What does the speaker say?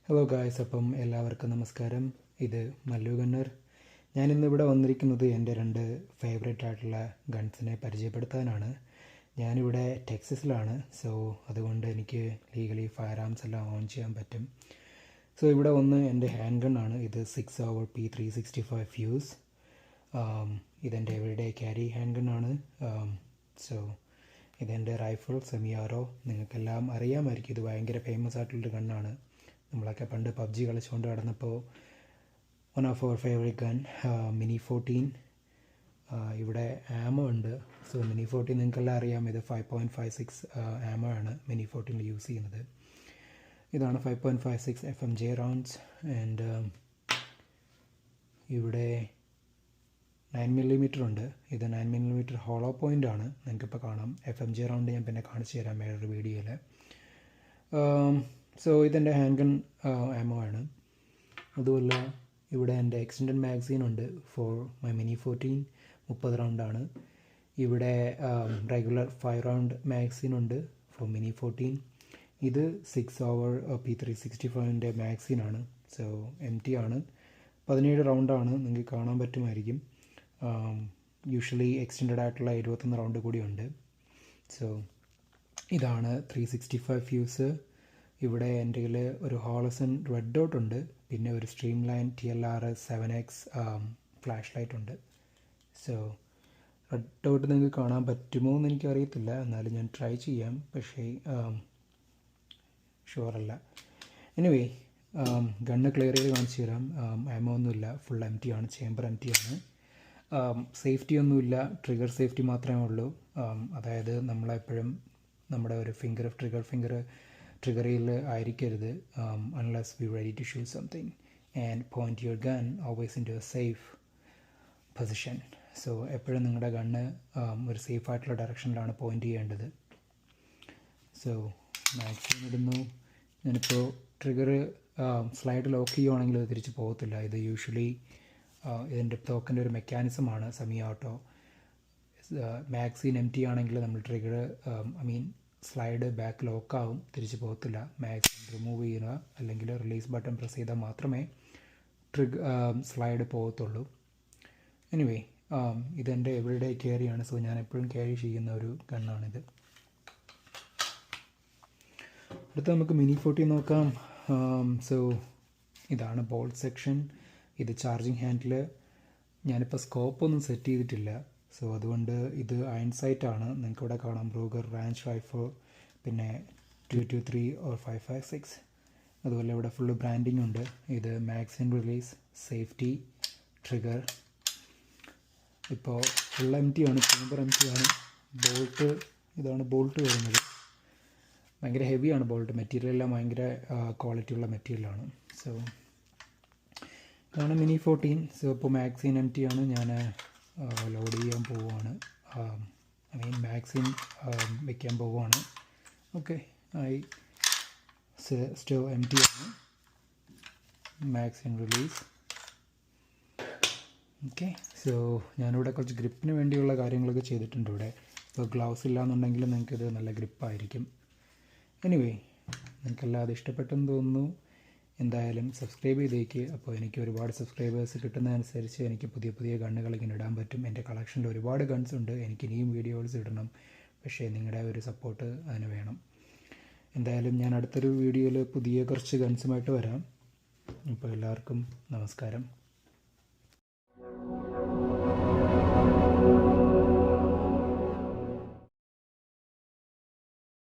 Hello guys, അപ്പം എല്ലാവർക്കും നമസ്കാരം. ഇത് മല്ലു ഗണ്ണർ. ഞാനിന്നിവിടെ വന്നിരിക്കുന്നത് എൻ്റെ 2 ഫേവറേറ്റ് ആയിട്ടുള്ള ഗൺസിനെ പരിചയപ്പെടുത്താനാണ്. ഞാനിവിടെ ടെക്സസിലാണ്. സോ അതുകൊണ്ട് എനിക്ക് ലീഗലി ഫയർ ആംസ് എല്ലാം ഓൺ ചെയ്യാൻ പറ്റും. സോ ഇവിടെ ഒന്ന് എൻ്റെ ഹാൻഡ് ഗണ്ണാണ്. ഇത് 6 P365 ഫ്യൂസ്. ഇതെൻ്റെ എവരിഡേ ക്യാരി ഹാൻഡ് ഗണ്ണാണ്. സോ ഇതെൻ്റെ റൈഫിൾ സെമി ആറോ. നിങ്ങൾക്കെല്ലാം അറിയാമായിരിക്കും, ഇത് ഭയങ്കര ഫേമസ് ആയിട്ടുള്ളൊരു ഗണ്ണാണ്. നമ്മളൊക്കെ പണ്ട് പബ്ജി കളിച്ചുകൊണ്ട് നടന്നപ്പോൾ one of our favourite gun mini 14. ഇവിടെ ആമോ ഉണ്ട്. സോ മിനി 14 നിങ്ങൾക്കെല്ലാം അറിയാം, ഇത് 5.56 ആമോ ആണ് മിനി 14 യൂസ് ചെയ്യുന്നത്. ഇതാണ് 5.56 FMJ റൗണ്ട്സ്. ആൻഡ് ഇവിടെ 9mm ഉണ്ട്. ഇത് 9mm ഹോളോ പോയിൻ്റ് ആണ്. നിങ്ങൾക്കിപ്പോൾ കാണാം. FMJ റൗണ്ട് ഞാൻ പിന്നെ കാണിച്ചു തരാം വേറൊരു വീഡിയോയിൽ. സോ ഇതെൻ്റെ ഹാൻഡ് ഗൺ ആമോ ആണ്. അതുമല്ല ഇവിടെ എൻ്റെ എക്സ്റ്റൻഡഡ് മാഗസീൻ ഉണ്ട് ഫോർ മൈ മിനി 14, 30 റൗണ്ടാണ്. ഇവിടെ റെഗുലർ 5 റൗണ്ട് മാഗസീൻ ഉണ്ട് ഫോർ മിനി 14. ഇത് 6 P365 മാഗസീനാണ്. സോ empty ആണ്. 17 റൗണ്ടാണ്. നിങ്ങൾക്ക് കാണാൻ പറ്റുമായിരിക്കും. യൂഷ്വലി എക്സ്റ്റൻഡഡ് ആയിട്ടുള്ള 21 റൗണ്ട് കൂടിയുണ്ട്. സോ ഇതാണ് 365 ഫ്യൂസ്. ഇവിടെ എൻ്റെ കയ്യിൽ ഒരു ഹോളസൺ റെഡ് ഡോട്ട് ഉണ്ട്. പിന്നെ ഒരു stream line TLR 7X flash light ഉണ്ട്. സോ റെഡ് ഡോട്ട് നിങ്ങൾക്ക് കാണാൻ പറ്റുമോ എന്ന് എനിക്കറിയത്തില്ല, എന്നാലും ഞാൻ ട്രൈ ചെയ്യാം. പക്ഷേ ഷുവറല്ല. എനിവേ ഗണ്ണ് ക്ലിയർ ചെയ്ത് കാണിച്ചു തരാം. ആമോ ഒന്നുമില്ല, ഫുൾ empty ആണ്. ചേമ്പർ empty ആണ്. സേഫ്റ്റി ഒന്നുമില്ല, ട്രിഗർ സേഫ്റ്റി മാത്രമേ ഉള്ളൂ. അതായത് നമ്മളെപ്പോഴും നമ്മുടെ ഒരു ട്രിഗറിൽ ആയിരിക്കരുത്. unless we ready to shoot something, and point your gun always into a safe position. So എപ്പോഴും നിങ്ങളുടെ ഗണ്ണ് ഒരു സേഫ് ആയിട്ടുള്ള ഡയറക്ഷനിലാണ് പോയിൻ്റ് ചെയ്യേണ്ടത്. സോ മാക്സിമം ഇടുന്നു. ഞാനിപ്പോൾ ട്രിഗർ സ്ലൈഡ് ലോക്ക് ചെയ്യുവാണെങ്കിൽ അത് തിരിച്ച് പോകത്തില്ല. ഇത് യൂഷ്വലി ഇതിൻ്റെ തോക്കിൻ്റെ ഒരു മെക്കാനിസമാണ് സെമി ഓട്ടോ. മാക്സിൻ empty ആണെങ്കിൽ നമ്മൾ ട്രിഗർ സ്ലൈഡ് ബാക്ക് ലോക്കാവും, തിരിച്ച് പോകത്തില്ല. മാക്സിൻ റിമൂവ് ചെയ്യുക അല്ലെങ്കിൽ റിലീസ് ബട്ടൺ പ്രസ് ചെയ്താൽ മാത്രമേ സ്ലൈഡ് പോകത്തുള്ളൂ. എനിവേ ഇതെൻ്റെ എവരിഡേ ക്യാരിയാണ്. സോ ഞാൻ എപ്പോഴും ക്യാരി ചെയ്യുന്ന ഒരു ഗണ്ണാണിത്. അടുത്ത നമുക്ക് മിനി 14 നോക്കാം. സോ ഇതാണ് ബോൾട്ട് സെക്ഷൻ. ഇത് ചാർജിങ് ഹാൻഡിൽ. ഞാനിപ്പോൾ സ്കോപ്പൊന്നും സെറ്റ് ചെയ്തിട്ടില്ല. സോ അതുകൊണ്ട് ഇത് അയൺ സൈറ്റ് ആണ്. നിങ്ങൾക്ക് ഇവിടെ കാണാം റൂഗർ റാഞ്ച് റൈഫിൾ, പിന്നെ 223 or 5.56. അതുപോലെ ഇവിടെ ഫുള്ള് ബ്രാൻഡിങ് ഉണ്ട്. ഇത് മാക്സിൻ റിലീസ്, സേഫ്റ്റി, ട്രിഗർ. ഇപ്പോൾ ഫുൾ empty ആണ്, ചേമ്പർ empty ആണ്. ബോൾട്ട്, ഇതാണ് ബോൾട്ട് വരുന്നത്. ഭയങ്കര ഹെവിയാണ് ബോൾട്ട്. മെറ്റീരിയലെല്ലാം ഭയങ്കര ക്വാളിറ്റിയുള്ള മെറ്റീരിയലാണ്. സോ ഇതാണ് മിനി 14. സോ ഇപ്പോൾ മാക്സിൻ empty ആണ്. ഞാൻ ലോഡ് ചെയ്യാൻ പോവുകയാണ്. മാക്സിൻ വയ്ക്കാൻ പോവുകയാണ്. ഓക്കെ, സ്റ്റവ് empty ആണ്. മാക്സിൻ റിലീസ്. ഓക്കെ, സോ ഞാനിവിടെ കുറച്ച് ഗ്രിപ്പിന് വേണ്ടിയുള്ള കാര്യങ്ങളൊക്കെ ചെയ്തിട്ടുണ്ട് ഇവിടെ. ഇപ്പോൾ ഗ്ലൗസ് ഇല്ലയെന്നുണ്ടെങ്കിൽ നിങ്ങൾക്കിത് നല്ല ഗ്രിപ്പായിരിക്കും. എനിവേ നിങ്ങൾക്കെല്ലാം അത് ഇഷ്ടപ്പെട്ടെന്ന് തോന്നുന്നു. എന്തായാലും സബ്സ്ക്രൈബ് ചെയ്തേക്ക്. അപ്പോൾ എനിക്ക് ഒരുപാട് സബ്സ്ക്രൈബേഴ്സ് കിട്ടുന്നതനുസരിച്ച് എനിക്ക് പുതിയ പുതിയ ഗണ്ണുകൾ ഇങ്ങനെ ഇടാൻ പറ്റും. എൻ്റെ കളക്ഷനിൽ ഒരുപാട് ഗൺസ് ഉണ്ട്. എനിക്ക് ഇനിയും വീഡിയോസ് ഇടണം, പക്ഷേ നിങ്ങളുടെ ഒരു സപ്പോർട്ട് അതിന് വേണം. എന്തായാലും ഞാൻ അടുത്തൊരു വീഡിയോയിൽ പുതിയ കുറച്ച് ഗൺസുമായിട്ട് വരാം. അപ്പോൾ എല്ലാവർക്കും നമസ്കാരം.